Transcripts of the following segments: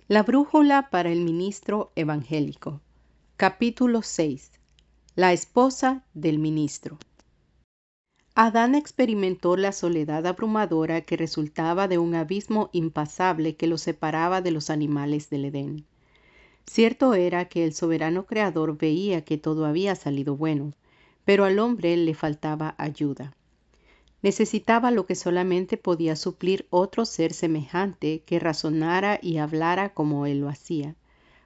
La brújula para el ministro evangélico. Capítulo 6. La esposa del ministro. Adán experimentó la soledad abrumadora que resultaba de un abismo impasable que lo separaba de los animales del Edén. Cierto era que el soberano Creador veía que todo había salido bueno, pero al hombre le faltaba ayuda. Necesitaba lo que solamente podía suplir otro ser semejante que razonara y hablara como él lo hacía.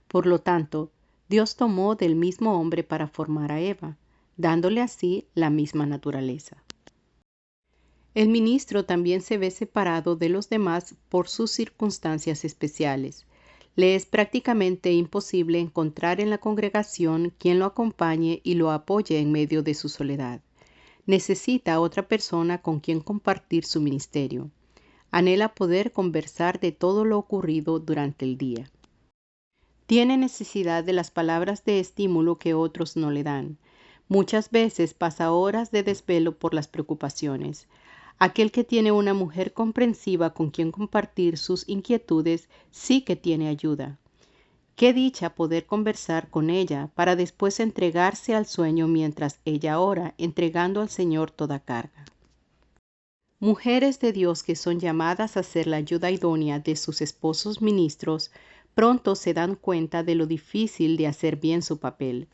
Por lo tanto, Dios tomó del mismo hombre para formar a Eva, dándole así la misma naturaleza. El ministro también se ve separado de los demás por sus circunstancias especiales. Le es prácticamente imposible encontrar en la congregación quien lo acompañe y lo apoye en medio de su soledad. Necesita a otra persona con quien compartir su ministerio. Anhela poder conversar de todo lo ocurrido durante el día. Tiene necesidad de las palabras de estímulo que otros no le dan. Muchas veces pasa horas de desvelo por las preocupaciones. Aquel que tiene una mujer comprensiva con quien compartir sus inquietudes sí que tiene ayuda. Qué dicha poder conversar con ella para después entregarse al sueño mientras ella ora, entregando al Señor toda carga. Mujeres de Dios que son llamadas a ser la ayuda idónea de sus esposos ministros, pronto se dan cuenta de lo difícil de hacer bien su papel,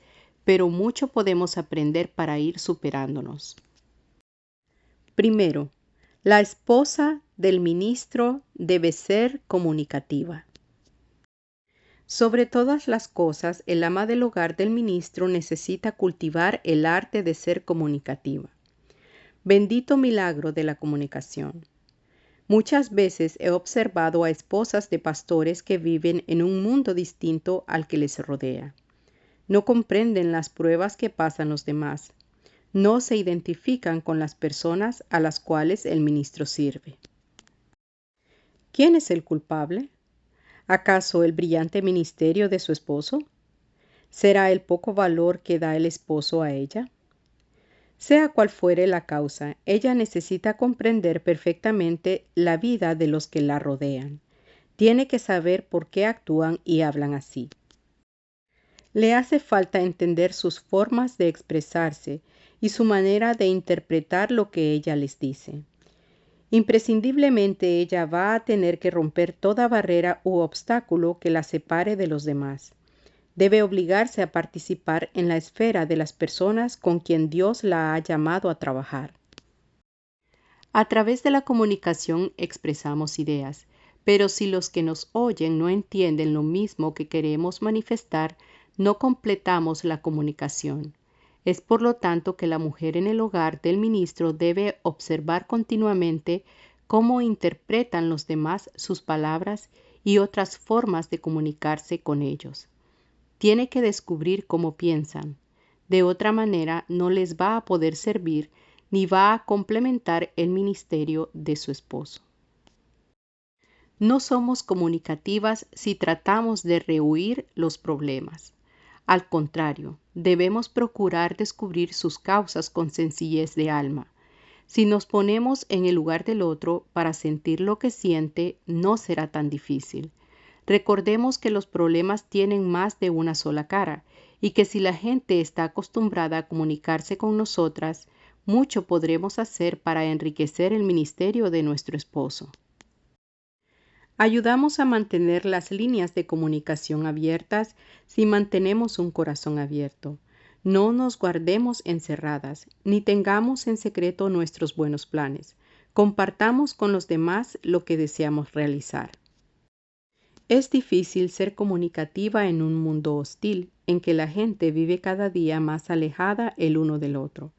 pero mucho podemos aprender para ir superándonos. Primero, la esposa del ministro debe ser comunicativa. Sobre todas las cosas, el ama del hogar del ministro necesita cultivar el arte de ser comunicativa. Bendito milagro de la comunicación. Muchas veces he observado a esposas de pastores que viven en un mundo distinto al que les rodea. No comprenden las pruebas que pasan los demás. No se identifican con las personas a las cuales el ministro sirve. ¿Quién es el culpable? ¿Acaso el brillante ministerio de su esposo? ¿Será el poco valor que da el esposo a ella? Sea cual fuere la causa, ella necesita comprender perfectamente la vida de los que la rodean. Tiene que saber por qué actúan y hablan así. Le hace falta entender sus formas de expresarse y su manera de interpretar lo que ella les dice. Imprescindiblemente ella va a tener que romper toda barrera u obstáculo que la separe de los demás. Debe obligarse a participar en la esfera de las personas con quien Dios la ha llamado a trabajar. A través de la comunicación expresamos ideas, pero si los que nos oyen no entienden lo mismo que queremos manifestar, no completamos la comunicación. Es por lo tanto que la mujer en el hogar del ministro debe observar continuamente cómo interpretan los demás sus palabras y otras formas de comunicarse con ellos. Tiene que descubrir cómo piensan. De otra manera no les va a poder servir ni va a complementar el ministerio de su esposo. No somos comunicativas si tratamos de rehuir los problemas. Al contrario, debemos procurar descubrir sus causas con sencillez de alma. Si nos ponemos en el lugar del otro para sentir lo que siente, no será tan difícil. Recordemos que los problemas tienen más de una sola cara y que si la gente está acostumbrada a comunicarse con nosotras, mucho podremos hacer para enriquecer el ministerio de nuestro esposo. Ayudamos a mantener las líneas de comunicación abiertas si mantenemos un corazón abierto. No nos guardemos encerradas, ni tengamos en secreto nuestros buenos planes. Compartamos con los demás lo que deseamos realizar. Es difícil ser comunicativa en un mundo hostil, en que la gente vive cada día más alejada el uno del otro.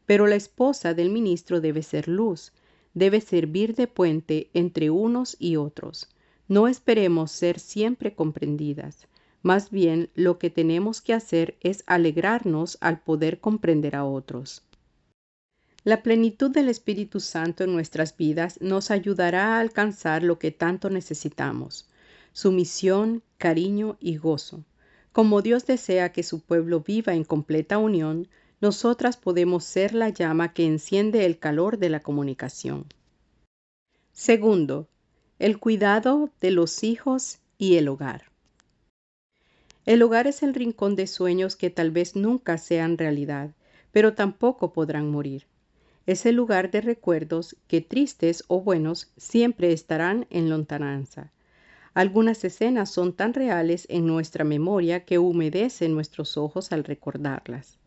Pero la esposa del ministro debe ser luz, debe servir de puente entre unos y otros. No esperemos ser siempre comprendidas. Más bien, lo que tenemos que hacer es alegrarnos al poder comprender a otros. La plenitud del Espíritu Santo en nuestras vidas nos ayudará a alcanzar lo que tanto necesitamos: sumisión, cariño y gozo. Como Dios desea que su pueblo viva en completa unión, nosotras podemos ser la llama que enciende el calor de la comunicación. Segundo, el cuidado de los hijos y el hogar. El hogar es el rincón de sueños que tal vez nunca sean realidad, pero tampoco podrán morir. Es el lugar de recuerdos que, tristes o buenos, siempre estarán en lontananza. Algunas escenas son tan reales en nuestra memoria que humedecen nuestros ojos al recordarlas.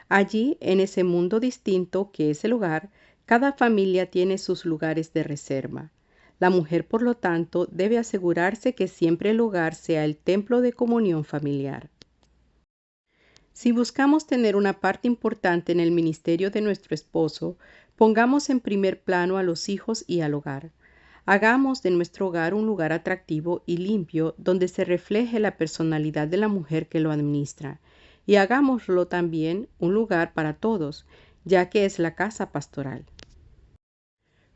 Allí, en ese mundo distinto que es el hogar, cada familia tiene sus lugares de reserva. La mujer, por lo tanto, debe asegurarse que siempre el hogar sea el templo de comunión familiar. Si buscamos tener una parte importante en el ministerio de nuestro esposo, pongamos en primer plano a los hijos y al hogar. Hagamos de nuestro hogar un lugar atractivo y limpio donde se refleje la personalidad de la mujer que lo administra, y hagámoslo también un lugar para todos, ya que es la casa pastoral.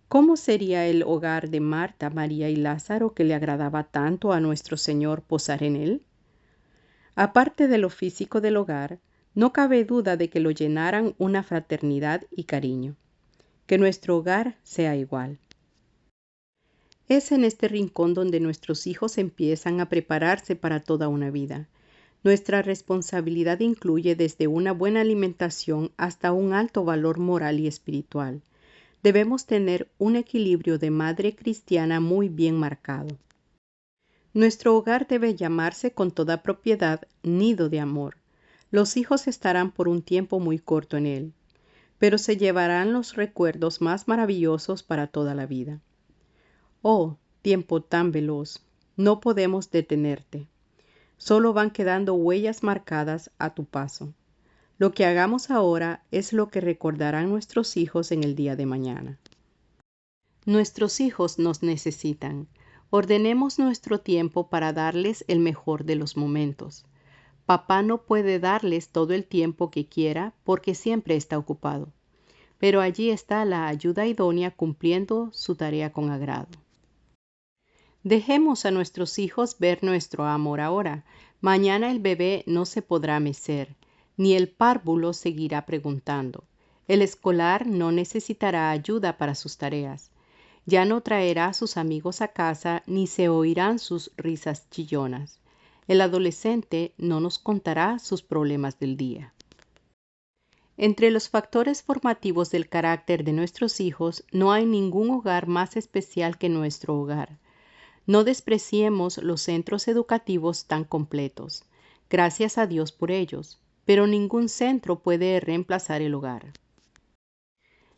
¿Cómo sería el hogar de Marta, María y Lázaro que le agradaba tanto a nuestro Señor posar en él? Aparte de lo físico del hogar, no cabe duda de que lo llenaran una fraternidad y cariño. Que nuestro hogar sea igual. Es en este rincón donde nuestros hijos empiezan a prepararse para toda una vida. Nuestra responsabilidad incluye desde una buena alimentación hasta un alto valor moral y espiritual. Debemos tener un equilibrio de madre cristiana muy bien marcado. Nuestro hogar debe llamarse con toda propiedad nido de amor. Los hijos estarán por un tiempo muy corto en él, pero se llevarán los recuerdos más maravillosos para toda la vida. Oh, tiempo tan veloz, no podemos detenerte. Solo van quedando huellas marcadas a tu paso. Lo que hagamos ahora es lo que recordarán nuestros hijos en el día de mañana. Nuestros hijos nos necesitan. Ordenemos nuestro tiempo para darles el mejor de los momentos. Papá no puede darles todo el tiempo que quiera porque siempre está ocupado, pero allí está la ayuda idónea cumpliendo su tarea con agrado. Dejemos a nuestros hijos ver nuestro amor ahora. Mañana el bebé no se podrá mecer, ni el párvulo seguirá preguntando. El escolar no necesitará ayuda para sus tareas. Ya no traerá a sus amigos a casa ni se oirán sus risas chillonas. El adolescente no nos contará sus problemas del día. Entre los factores formativos del carácter de nuestros hijos no hay ningún hogar más especial que nuestro hogar. No despreciemos los centros educativos tan completos. Gracias a Dios por ellos, pero ningún centro puede reemplazar el hogar.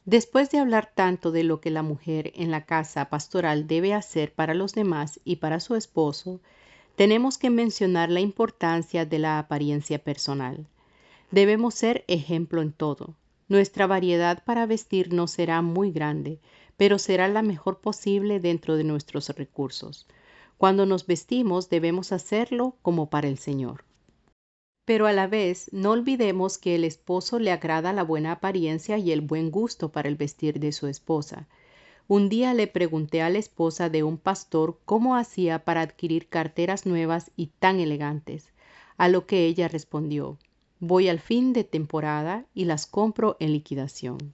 Después de hablar tanto de lo que la mujer en la casa pastoral debe hacer para los demás y para su esposo, tenemos que mencionar la importancia de la apariencia personal. Debemos ser ejemplo en todo. Nuestra variedad para vestir no será muy grande, pero será la mejor posible dentro de nuestros recursos. Cuando nos vestimos debemos hacerlo como para el Señor. Pero a la vez no olvidemos que el esposo le agrada la buena apariencia y el buen gusto para el vestir de su esposa. Un día le pregunté a la esposa de un pastor cómo hacía para adquirir carteras nuevas y tan elegantes, a lo que ella respondió: voy al fin de temporada y las compro en liquidación.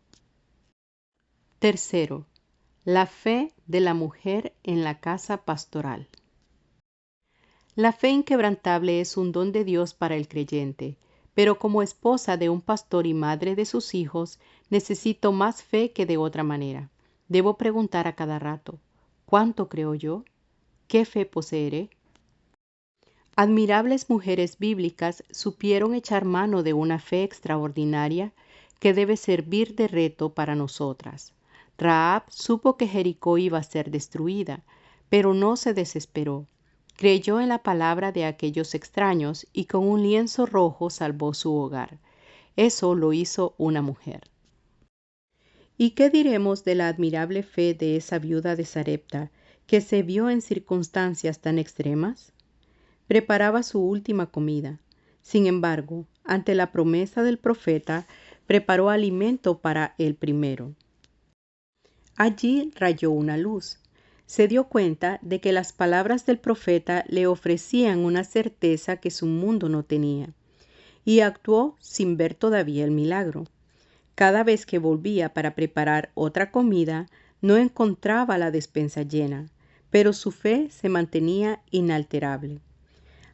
Tercero, la fe de la mujer en la casa pastoral. La fe inquebrantable es un don de Dios para el creyente, pero como esposa de un pastor y madre de sus hijos, necesito más fe que de otra manera. Debo preguntar a cada rato: ¿cuánto creo yo? ¿Qué fe poseeré? Admirables mujeres bíblicas supieron echar mano de una fe extraordinaria que debe servir de reto para nosotras. Rahab supo que Jericó iba a ser destruida, pero no se desesperó. Creyó en la palabra de aquellos extraños y con un lienzo rojo salvó su hogar. Eso lo hizo una mujer. ¿Y qué diremos de la admirable fe de esa viuda de Sarepta que se vio en circunstancias tan extremas? Preparaba su última comida. Sin embargo, ante la promesa del profeta, preparó alimento para el primero. Allí rayó una luz. Se dio cuenta de que las palabras del profeta le ofrecían una certeza que su mundo no tenía, y actuó sin ver todavía el milagro. Cada vez que volvía para preparar otra comida, no encontraba la despensa llena, pero su fe se mantenía inalterable.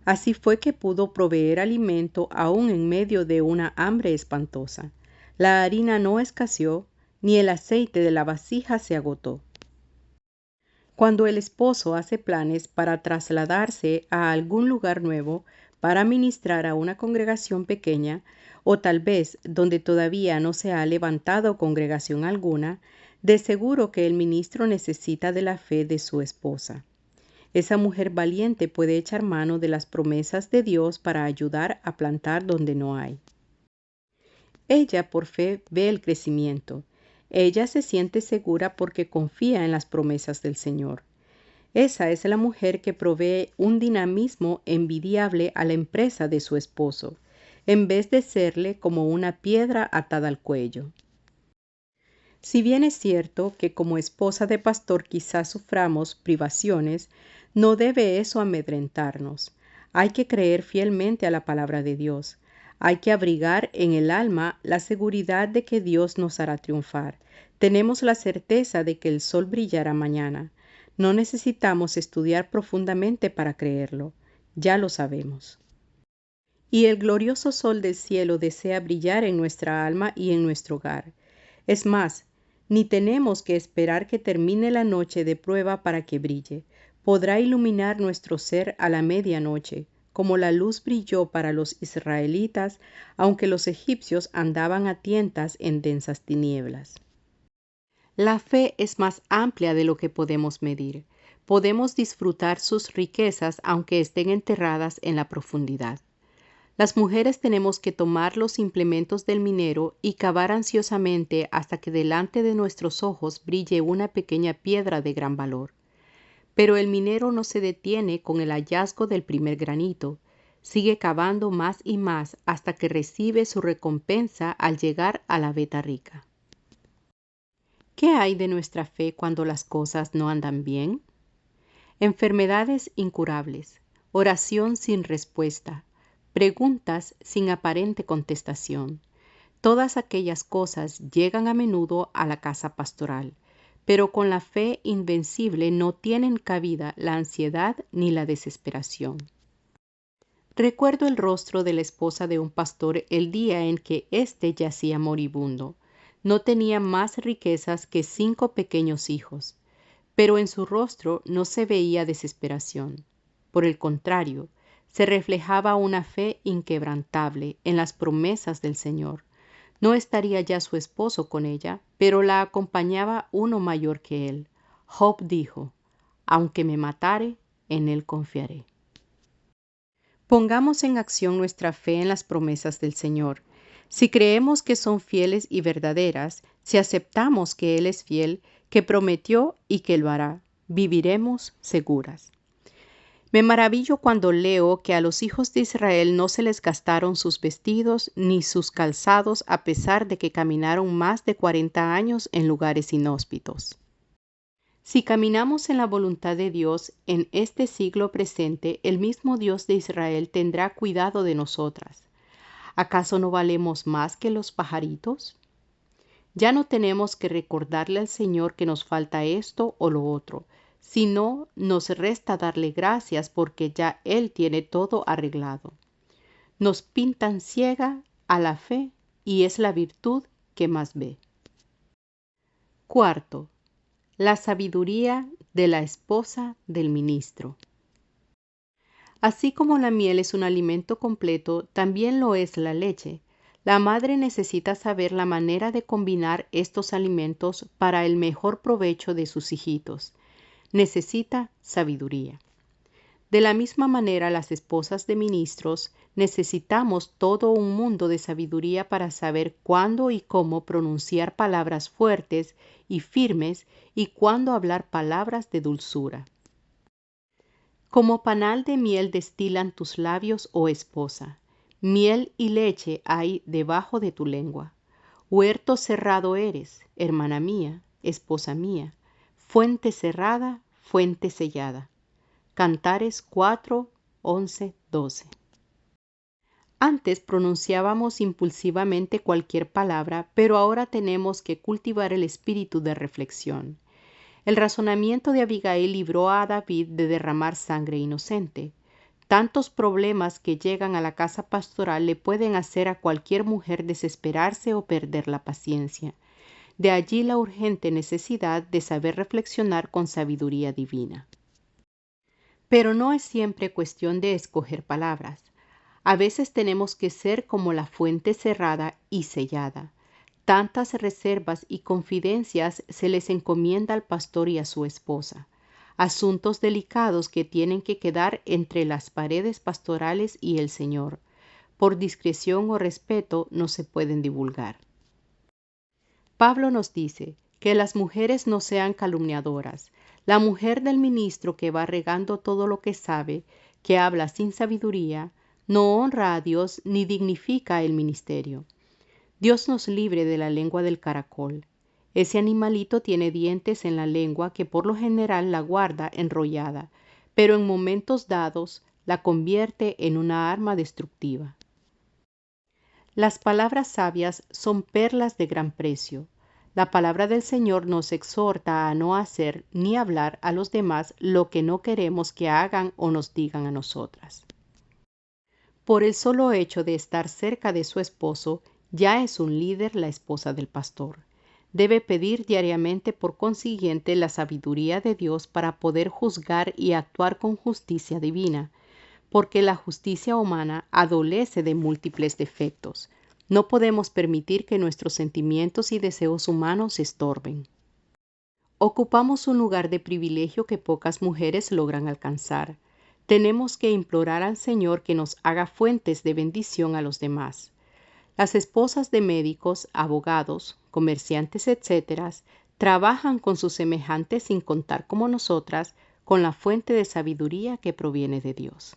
Así fue que pudo proveer alimento aún en medio de una hambre espantosa. La harina no escaseó, ni el aceite de la vasija se agotó. Cuando el esposo hace planes para trasladarse a algún lugar nuevo para ministrar a una congregación pequeña, o tal vez donde todavía no se ha levantado congregación alguna, de seguro que el ministro necesita de la fe de su esposa. Esa mujer valiente puede echar mano de las promesas de Dios para ayudar a plantar donde no hay. Ella por fe ve el crecimiento. Ella se siente segura porque confía en las promesas del Señor. Esa es la mujer que provee un dinamismo envidiable a la empresa de su esposo, en vez de serle como una piedra atada al cuello. Si bien es cierto que como esposa de pastor quizás suframos privaciones, no debe eso amedrentarnos. Hay que creer fielmente a la palabra de Dios. Hay que abrigar en el alma la seguridad de que Dios nos hará triunfar. Tenemos la certeza de que el sol brillará mañana. No necesitamos estudiar profundamente para creerlo. Ya lo sabemos. Y el glorioso sol del cielo desea brillar en nuestra alma y en nuestro hogar. Es más, ni tenemos que esperar que termine la noche de prueba para que brille. Podrá iluminar nuestro ser a la medianoche, como la luz brilló para los israelitas, aunque los egipcios andaban a tientas en densas tinieblas. La fe es más amplia de lo que podemos medir. Podemos disfrutar sus riquezas aunque estén enterradas en la profundidad. Las mujeres tenemos que tomar los implementos del minero y cavar ansiosamente hasta que delante de nuestros ojos brille una pequeña piedra de gran valor. Pero el minero no se detiene con el hallazgo del primer granito. Sigue cavando más y más hasta que recibe su recompensa al llegar a la veta rica. ¿Qué hay de nuestra fe cuando las cosas no andan bien? Enfermedades incurables, oración sin respuesta, preguntas sin aparente contestación. Todas aquellas cosas llegan a menudo a la casa pastoral, pero con la fe invencible no tienen cabida la ansiedad ni la desesperación. Recuerdo el rostro de la esposa de un pastor el día en que éste yacía moribundo. No tenía más riquezas que 5 pequeños hijos, pero en su rostro no se veía desesperación. Por el contrario, se reflejaba una fe inquebrantable en las promesas del Señor. No estaría ya su esposo con ella, pero la acompañaba uno mayor que él. Job dijo, aunque me matare, en él confiaré. Pongamos en acción nuestra fe en las promesas del Señor. Si creemos que son fieles y verdaderas, si aceptamos que Él es fiel, que prometió y que lo hará, viviremos seguras. Me maravillo cuando leo que a los hijos de Israel no se les gastaron sus vestidos ni sus calzados a pesar de que caminaron más de 40 años en lugares inhóspitos. Si caminamos en la voluntad de Dios en este siglo presente, el mismo Dios de Israel tendrá cuidado de nosotras. ¿Acaso no valemos más que los pajaritos? Ya no tenemos que recordarle al Señor que nos falta esto o lo otro, sino nos resta darle gracias porque ya Él tiene todo arreglado. Nos pintan ciega a la fe y es la virtud que más ve. Cuarto, la sabiduría de la esposa del ministro. Así como la miel es un alimento completo, también lo es la leche. La madre necesita saber la manera de combinar estos alimentos para el mejor provecho de sus hijitos. Necesita sabiduría. De la misma manera, las esposas de ministros necesitamos todo un mundo de sabiduría para saber cuándo y cómo pronunciar palabras fuertes y firmes y cuándo hablar palabras de dulzura. Como panal de miel destilan tus labios, oh esposa. Miel y leche hay debajo de tu lengua. Huerto cerrado eres, hermana mía, esposa mía. Fuente cerrada, fuente sellada. Cantares 4, 11, 12. Antes pronunciábamos impulsivamente cualquier palabra, pero ahora tenemos que cultivar el espíritu de reflexión. El razonamiento de Abigail libró a David de derramar sangre inocente. Tantos problemas que llegan a la casa pastoral le pueden hacer a cualquier mujer desesperarse o perder la paciencia. De allí la urgente necesidad de saber reflexionar con sabiduría divina. Pero no es siempre cuestión de escoger palabras. A veces tenemos que ser como la fuente cerrada y sellada. Tantas reservas y confidencias se les encomienda al pastor y a su esposa. Asuntos delicados que tienen que quedar entre las paredes pastorales y el Señor. Por discreción o respeto no se pueden divulgar. Pablo nos dice que las mujeres no sean calumniadoras. La mujer del ministro que va regando todo lo que sabe, que habla sin sabiduría, no honra a Dios ni dignifica el ministerio. Dios nos libre de la lengua del caracol. Ese animalito tiene dientes en la lengua que por lo general la guarda enrollada, pero en momentos dados la convierte en una arma destructiva. Las palabras sabias son perlas de gran precio. La palabra del Señor nos exhorta a no hacer ni hablar a los demás lo que no queremos que hagan o nos digan a nosotras. Por el solo hecho de estar cerca de su esposo, ya es un líder la esposa del pastor. Debe pedir diariamente por consiguiente la sabiduría de Dios para poder juzgar y actuar con justicia divina, porque la justicia humana adolece de múltiples defectos. No podemos permitir que nuestros sentimientos y deseos humanos estorben. Ocupamos un lugar de privilegio que pocas mujeres logran alcanzar. Tenemos que implorar al Señor que nos haga fuentes de bendición a los demás. Las esposas de médicos, abogados, comerciantes, etc., trabajan con sus semejantes sin contar como nosotras con la fuente de sabiduría que proviene de Dios.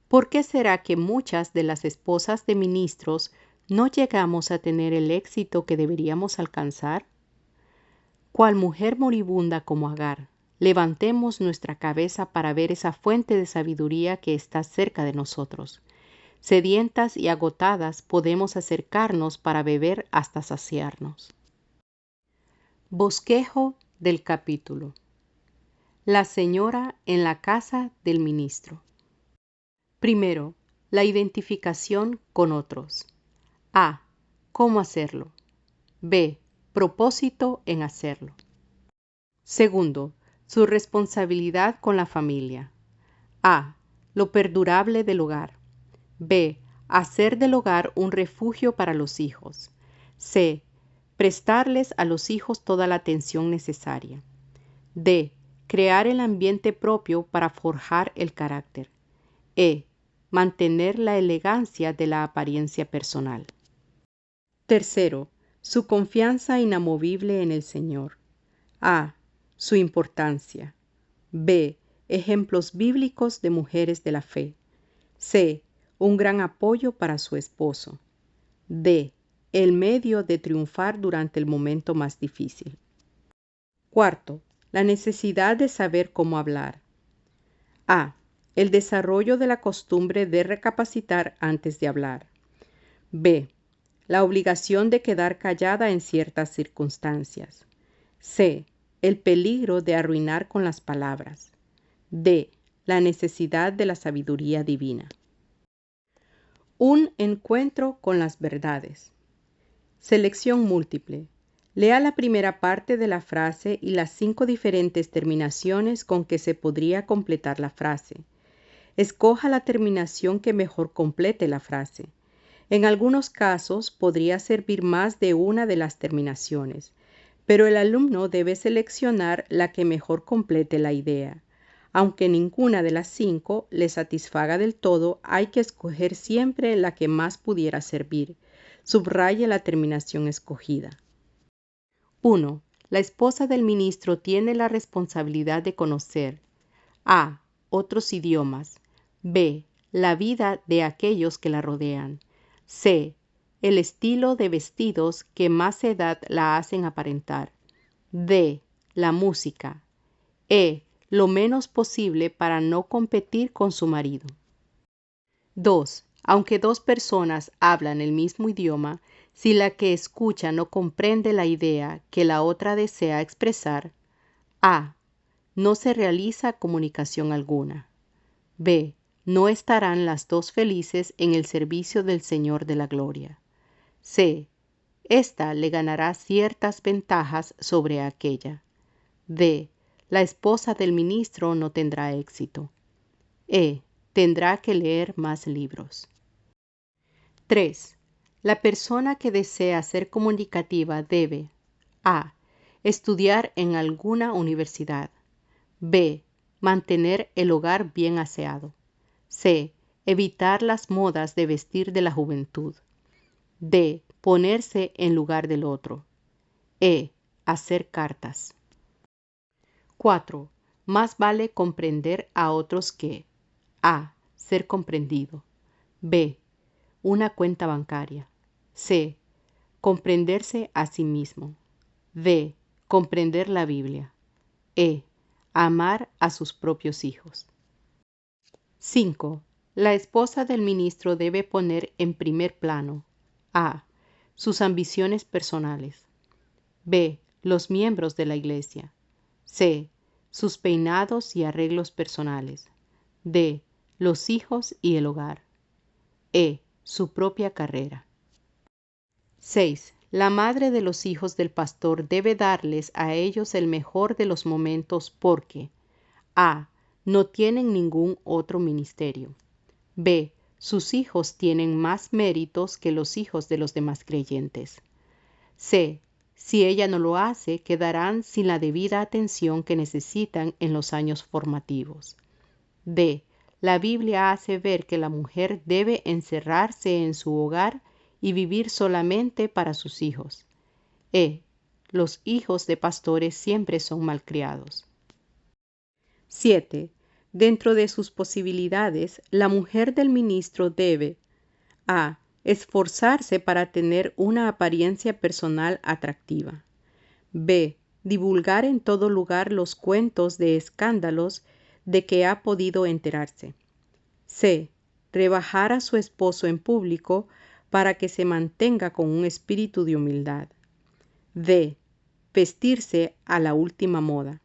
¿Por qué será que muchas de las esposas de ministros no llegamos a tener el éxito que deberíamos alcanzar? Cual mujer moribunda como Agar, levantemos nuestra cabeza para ver esa fuente de sabiduría que está cerca de nosotros. Sedientas y agotadas podemos acercarnos para beber hasta saciarnos. Bosquejo del capítulo. La señora en la casa del ministro. Primero, la identificación con otros. A. ¿Cómo hacerlo? B. Propósito en hacerlo. Segundo, su responsabilidad con la familia. A. Lo perdurable del hogar. B. Hacer del hogar un refugio para los hijos. C. Prestarles a los hijos toda la atención necesaria. D. Crear el ambiente propio para forjar el carácter. E. Mantener la elegancia de la apariencia personal. Tercero, su confianza inamovible en el Señor. A. Su importancia. B. Ejemplos bíblicos de mujeres de la fe. C. Un gran apoyo para su esposo. D. El medio de triunfar durante el momento más difícil. Cuarto, la necesidad de saber cómo hablar. A. El desarrollo de la costumbre de recapacitar antes de hablar. B. La obligación de quedar callada en ciertas circunstancias. C. El peligro de arruinar con las palabras. D. La necesidad de la sabiduría divina. Un encuentro con las verdades. Selección múltiple. Lea la primera parte de la frase y las 5 diferentes terminaciones con que se podría completar la frase. Escoja la terminación que mejor complete la frase. En algunos casos podría servir más de una de las terminaciones, pero el alumno debe seleccionar la que mejor complete la idea. Aunque ninguna de las 5 le satisfaga del todo, hay que escoger siempre la que más pudiera servir. Subraye la terminación escogida. 1. La esposa del ministro tiene la responsabilidad de conocer a. Otros idiomas. B. La vida de aquellos que la rodean. C. El estilo de vestidos que más edad la hacen aparentar. D. La música. E. Lo menos posible para no competir con su marido. 2. Aunque 2 personas hablan el mismo idioma, si la que escucha no comprende la idea que la otra desea expresar, A. No se realiza comunicación alguna. B. No estarán las dos felices en el servicio del Señor de la Gloria. C. Esta le ganará ciertas ventajas sobre aquella. D. La esposa del ministro no tendrá éxito. E. Tendrá que leer más libros. 3. La persona que desea ser comunicativa debe A. Estudiar en alguna universidad. B. Mantener el hogar bien aseado. C. Evitar las modas de vestir de la juventud. D. Ponerse en lugar del otro. E. Hacer cartas. 4. Más vale comprender a otros que A. Ser comprendido. B. Una cuenta bancaria. C. Comprenderse a sí mismo. D. Comprender la Biblia. E. Amar a sus propios hijos. 5. La esposa del ministro debe poner en primer plano A. Sus ambiciones personales. B. Los miembros de la iglesia. C. Sus peinados y arreglos personales. D. Los hijos y el hogar. E. Su propia carrera. 6. La madre de los hijos del pastor debe darles a ellos el mejor de los momentos porque A. No tienen ningún otro ministerio. B. Sus hijos tienen más méritos que los hijos de los demás creyentes. C. Si ella no lo hace, quedarán sin la debida atención que necesitan en los años formativos. D. La Biblia hace ver que la mujer debe encerrarse en su hogar y vivir solamente para sus hijos. E. Los hijos de pastores siempre son malcriados. 7. Dentro de sus posibilidades, la mujer del ministro debe A. Esforzarse para tener una apariencia personal atractiva. B. Divulgar en todo lugar los cuentos de escándalos de que ha podido enterarse. C. Rebajar a su esposo en público para que se mantenga con un espíritu de humildad. D. Vestirse a la última moda.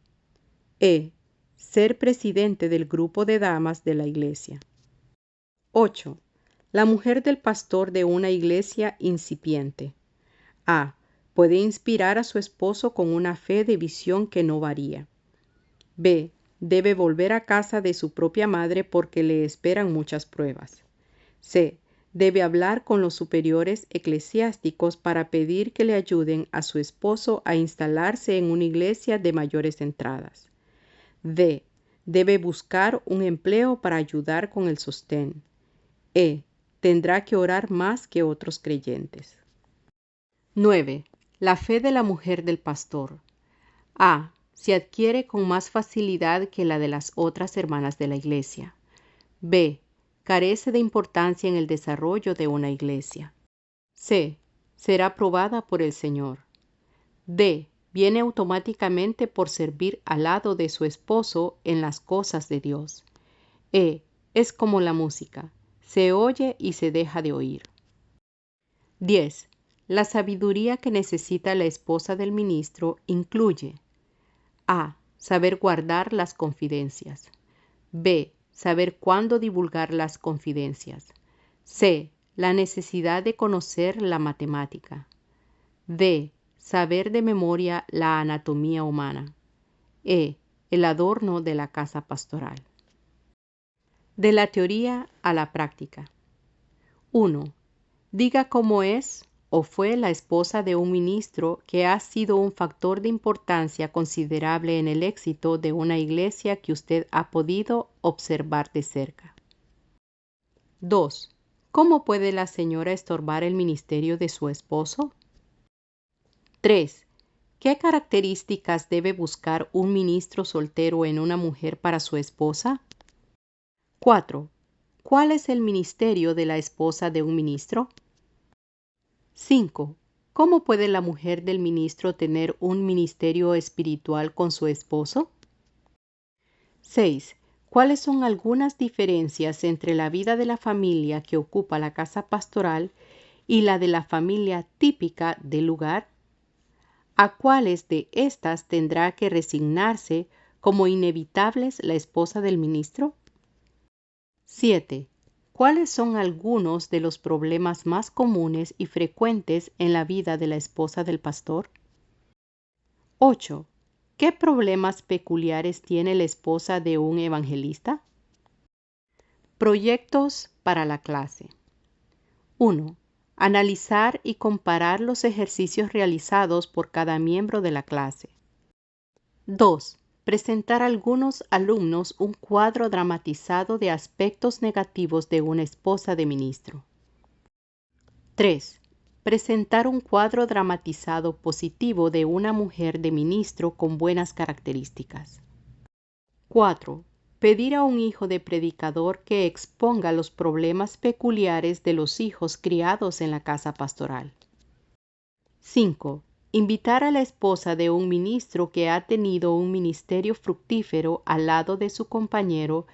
E. Ser presidente del grupo de damas de la iglesia. 8. La mujer del pastor de una iglesia incipiente. A. Puede inspirar a su esposo con una fe de visión que no varía. B. Debe volver a casa de su propia madre porque le esperan muchas pruebas. C. Debe hablar con los superiores eclesiásticos para pedir que le ayuden a su esposo a instalarse en una iglesia de mayores entradas. D. Debe buscar un empleo para ayudar con el sostén. E. Tendrá que orar más que otros creyentes. 9. La fe de la mujer del pastor. A. Se adquiere con más facilidad que la de las otras hermanas de la iglesia. B. Carece de importancia en el desarrollo de una iglesia. C. Será probada por el Señor. D. Viene automáticamente por servir al lado de su esposo en las cosas de Dios. E. Es como la música. Se oye y se deja de oír. 10. La sabiduría que necesita la esposa del ministro incluye A. Saber guardar las confidencias. B. Saber cuándo divulgar las confidencias. C. La necesidad de conocer la matemática. D. Saber de memoria la anatomía humana. E. El adorno de la casa pastoral. De la teoría a la práctica. 1. Diga cómo es o fue la esposa de un ministro que ha sido un factor de importancia considerable en el éxito de una iglesia que usted ha podido observar de cerca. 2. ¿Cómo puede la señora estorbar el ministerio de su esposo? 3. ¿Qué características debe buscar un ministro soltero en una mujer para su esposa? 4. ¿Cuál es el ministerio de la esposa de un ministro? 5. ¿Cómo puede la mujer del ministro tener un ministerio espiritual con su esposo? 6. ¿Cuáles son algunas diferencias entre la vida de la familia que ocupa la casa pastoral y la de la familia típica del lugar? ¿A cuáles de estas tendrá que resignarse como inevitables la esposa del ministro? 7. ¿Cuáles son algunos de los problemas más comunes y frecuentes en la vida de la esposa del pastor? 8. ¿Qué problemas peculiares tiene la esposa de un evangelista? Proyectos para la clase. 1. Analizar y comparar los ejercicios realizados por cada miembro de la clase. 2. Presentar a algunos alumnos un cuadro dramatizado de aspectos negativos de una esposa de ministro. 3. Presentar un cuadro dramatizado positivo de una mujer de ministro con buenas características. 4. Pedir a un hijo de predicador que exponga los problemas peculiares de los hijos criados en la casa pastoral. 5. Invitar a la esposa de un ministro que ha tenido un ministerio fructífero al lado de su compañero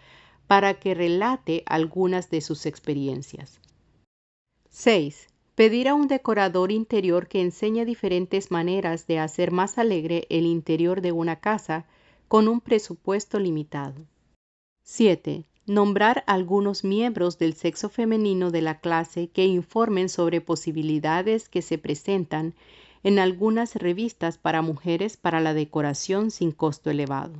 para que relate algunas de sus experiencias. 6. Pedir a un decorador interior que enseñe diferentes maneras de hacer más alegre el interior de una casa con un presupuesto limitado. 7. Nombrar algunos miembros del sexo femenino de la clase que informen sobre posibilidades que se presentan en algunas revistas para mujeres para la decoración sin costo elevado.